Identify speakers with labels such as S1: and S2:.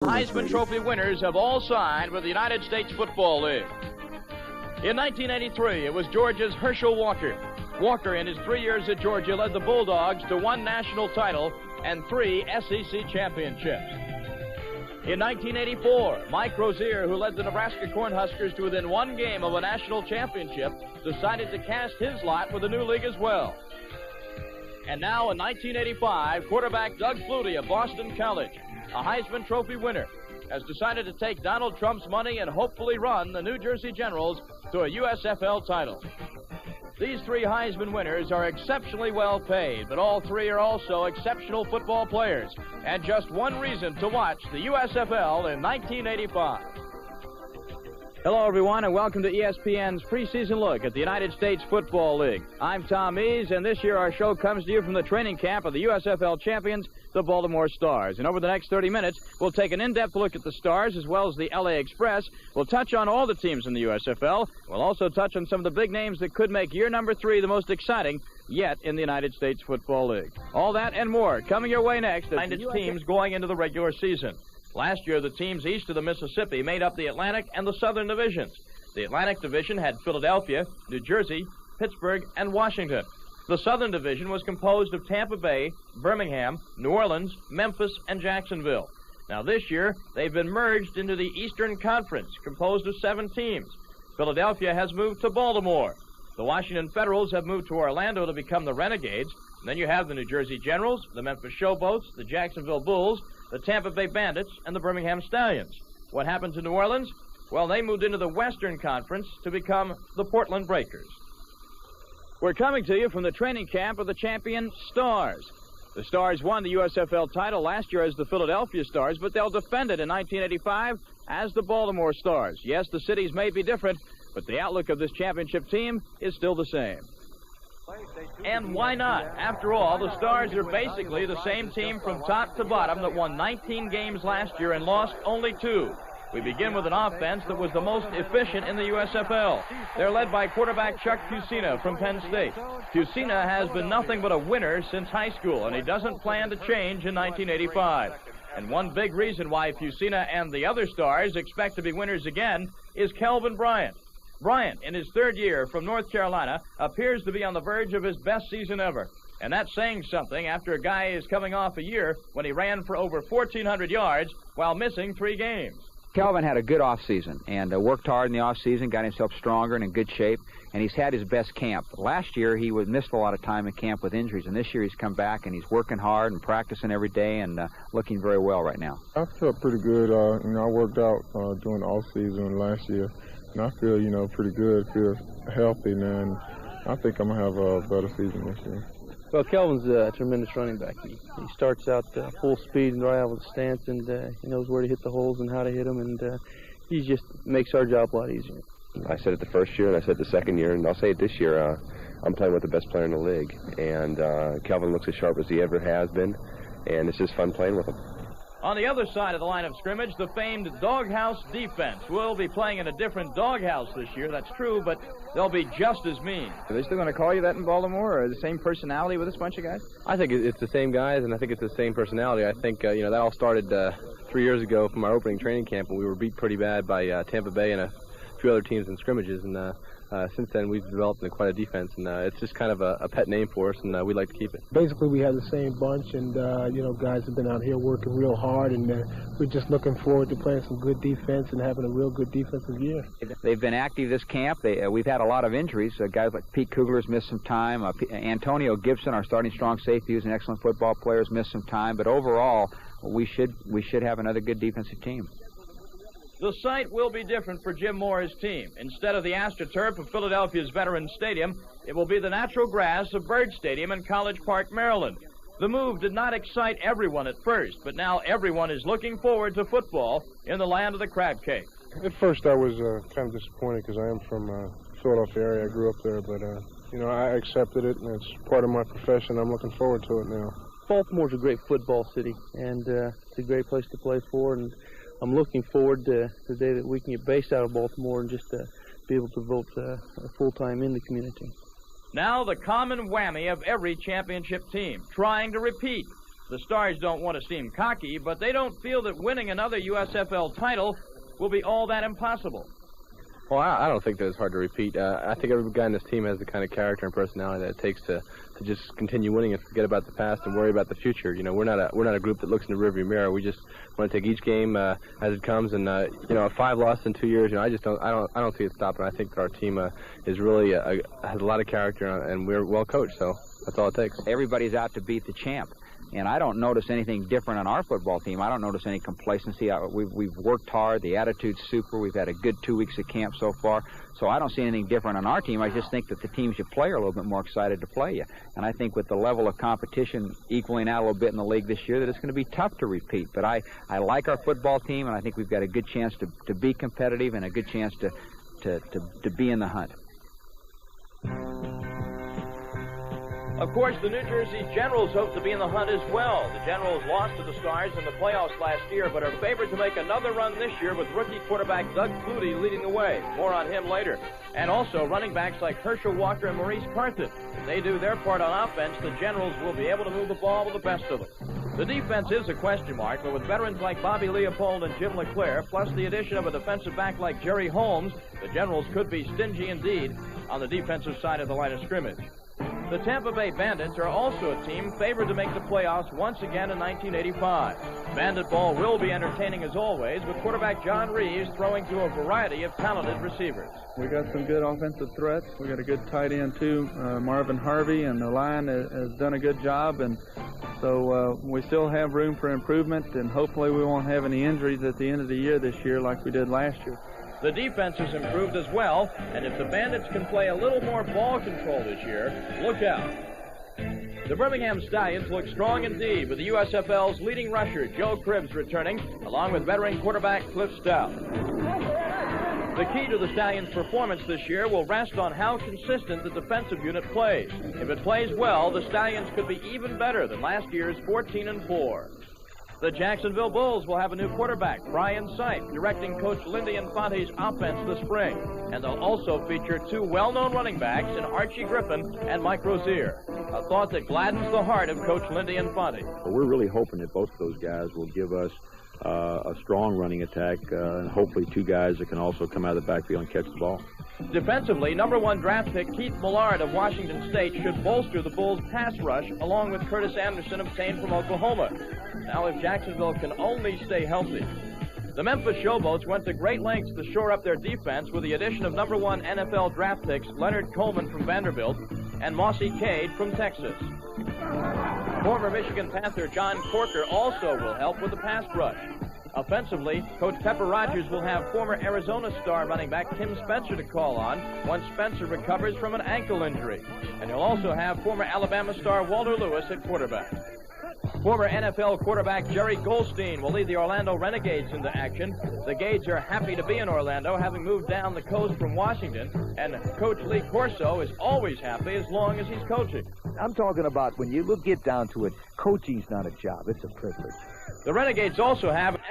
S1: Heisman Trophy winners have all signed with the United States Football League. In 1983, it was Georgia's Herschel Walker. Walker, in his 3 years at Georgia, led the Bulldogs to 1 national title and 3 SEC championships. In 1984, Mike Rozier, who led the Nebraska Cornhuskers to within 1 game of a national championship, decided to cast his lot with the new league as well. And now in 1985, quarterback Doug Flutie of Boston College, a Heisman Trophy winner, has decided to take Donald Trump's money and hopefully run the New Jersey Generals to a USFL title. These 3 Heisman winners are exceptionally well paid, but all 3 are also exceptional football players, and just one reason to watch the USFL in 1985. Hello, everyone, and welcome to ESPN's preseason look at the United States Football League. I'm Tom Eaves, and this year our show comes to you from the training camp of the USFL champions, the Baltimore Stars. And over the next 30 minutes, we'll take an in-depth look at the Stars as well as the LA Express. We'll touch on all the teams in the USFL. We'll also touch on some of the big names that could make year number 3 the most exciting yet in the United States Football League. All that and more coming your way next as its teams going into the regular season. Last year, the teams east of the Mississippi made up the Atlantic and the Southern divisions. The Atlantic division had Philadelphia, New Jersey, Pittsburgh, and Washington. The Southern division was composed of Tampa Bay, Birmingham, New Orleans, Memphis, and Jacksonville. Now this year, they've been merged into the Eastern Conference, composed of 7 teams. Philadelphia has moved to Baltimore. The Washington Federals have moved to Orlando to become the Renegades. And then you have the New Jersey Generals, the Memphis Showboats, the Jacksonville Bulls, the Tampa Bay Bandits, and the Birmingham Stallions. What happened to New Orleans? Well, they moved into the Western Conference to become the Portland Breakers. We're coming to you from the training camp of the champion Stars. The Stars won the USFL title last year as the Philadelphia Stars, but they'll defend it in 1985 as the Baltimore Stars. Yes, the cities may be different, but the outlook of this championship team is still the same. And why not? After all, the Stars are basically the same team from top to bottom that won 19 games last year and lost only 2. We begin with an offense that was the most efficient in the USFL. They're led by quarterback Chuck Fusina from Penn State. Fusina has been nothing but a winner since high school, and he doesn't plan to change in 1985. And one big reason why Fusina and the other Stars expect to be winners again is Kelvin Bryant. Bryant, in his 3rd year from North Carolina, appears to be on the verge of his best season ever. And that's saying something after a guy is coming off a year when he ran for over 1,400 yards while missing 3 games.
S2: Kelvin had a good offseason and worked hard in the offseason, got himself stronger and in good shape, and he's had his best camp. Last year, he missed a lot of time in camp with injuries, and this year he's come back and he's working hard and practicing every day and looking very well right now.
S3: I felt pretty good. I worked out during the offseason last year. And I feel, pretty good, feel healthy now, and I think I'm going to have a better season this year.
S4: Well, Kelvin's a tremendous running back. He starts out full speed and right out with a stance, and he knows where to hit the holes and how to hit them, and he just makes our job a lot easier.
S5: I said it the first year, and I said it the second year, and I'll say it this year. I'm playing with the best player in the league, and Kelvin looks as sharp as he ever has been, and it's just fun playing with him.
S1: On the other side of the line of scrimmage, the famed doghouse defense will be playing in a different doghouse this year. That's true, but they'll be just as mean.
S2: Are they still going to call you that in Baltimore, or the same personality with this bunch of guys?
S4: I think it's the same guys, and I think it's the same personality. I think, that all started 3 years ago from our opening training camp, when we were beat pretty bad by Tampa Bay and a few other teams in scrimmages, and since then we've developed into quite a defense, and it's just kind of a pet name for us, and we'd like to keep it.
S6: Basically, we have the same bunch, and guys have been out here working real hard, and we're just looking forward to playing some good defense and having a real good defensive year.
S2: They've been active this camp. We've had a lot of injuries. Guys like Pete Kugler's missed some time. Antonio Gibson, our starting strong safety, who's an excellent football player, has missed some time. But overall, we should have another good defensive team.
S1: The site will be different for Jim Moore's team. Instead of the AstroTurf of Philadelphia's Veterans Stadium, it will be the natural grass of Byrd Stadium in College Park, Maryland. The move did not excite everyone at first, but now everyone is looking forward to football in the land of the crab cake.
S3: At first, I was kind of disappointed because I am from Philadelphia area. I grew up there, but, I accepted it, and it's part of my profession. I'm looking forward to it now.
S4: Baltimore's a great football city, and it's a great place to play for, and I'm looking forward to the day that we can get based out of Baltimore and just be able to vote full-time in the community.
S1: Now the common whammy of every championship team, trying to repeat. The Stars don't want to seem cocky, but they don't feel that winning another USFL title will be all that impossible.
S4: Well, I don't think that it's hard to repeat. I think every guy in this team has the kind of character and personality that it takes to just continue winning and forget about the past and worry about the future. You know, we're not a group that looks in the rearview mirror. We just want to take each game as it comes. And you know, a 5 losses in 2 years. You know, I don't see it stopping. I think that our team is really has a lot of character and we're well coached. So that's all it takes.
S2: Everybody's out to beat the champ. And I don't notice anything different on our football team. I don't notice any complacency. We've worked hard. The attitude's super. We've had a good 2 weeks of camp so far. So I don't see anything different on our team. I just think that the teams you play are a little bit more excited to play you. And I think with the level of competition equaling out a little bit in the league this year, that it's going to be tough to repeat. But I like our football team, and I think we've got a good chance to be competitive and a good chance to be in the hunt.
S1: Of course, the New Jersey Generals hope to be in the hunt as well. The Generals lost to the Stars in the playoffs last year, but are favored to make another run this year with rookie quarterback Doug Flutie leading the way. More on him later. And also running backs like Herschel Walker and Maurice Carthen. If they do their part on offense, the Generals will be able to move the ball with the best of them. The defense is a question mark, but with veterans like Bobby Leopold and Jim LeClaire, plus the addition of a defensive back like Jerry Holmes, the Generals could be stingy indeed on the defensive side of the line of scrimmage. The Tampa Bay Bandits are also a team favored to make the playoffs once again in 1985. Bandit ball will be entertaining as always, with quarterback John Reeves throwing to a variety of talented receivers.
S7: We got some good offensive threats. We got a good tight end too, Marvin Harvey, and the line has done a good job. And so we still have room for improvement, and hopefully we won't have any injuries at the end of the year this year like we did last year.
S1: The defense has improved as well, and if the Bandits can play a little more ball control this year, look out. The Birmingham Stallions look strong indeed, with the USFL's leading rusher, Joe Cribbs, returning, along with veteran quarterback Cliff Stout. The key to the Stallions' performance this year will rest on how consistent the defensive unit plays. If it plays well, the Stallions could be even better than last year's 14-4. The Jacksonville Bulls will have a new quarterback, Brian Sipe, directing Coach Lindy Infante's offense this spring. And they'll also feature 2 well-known running backs in Archie Griffin and Mike Rozier. A thought that gladdens the heart of Coach Lindy Infante.
S8: Well, we're really hoping that both of those guys will give us a strong running attack, and hopefully 2 guys that can also come out of the backfield and catch the ball.
S1: Defensively, #1 draft pick Keith Millard of Washington State should bolster the Bulls' pass rush, along with Curtis Anderson obtained from Oklahoma. Now, if Jacksonville can only stay healthy. The Memphis Showboats went to great lengths to shore up their defense with the addition of #1 NFL draft picks Leonard Coleman from Vanderbilt and Mossy Cade from Texas. Former Michigan Panther John Corker also will help with the pass rush. Offensively, Coach Pepper Rogers will have former Arizona star running back Tim Spencer to call on once Spencer recovers from an ankle injury. And he'll also have former Alabama star Walter Lewis at quarterback. Former NFL quarterback Jerry Goldstein will lead the Orlando Renegades into action. The Gades are happy to be in Orlando, having moved down the coast from Washington, and Coach Lee Corso is always happy as long as he's coaching.
S9: I'm talking about when you get down to it, coaching's not a job, it's a privilege.
S1: The Renegades also have an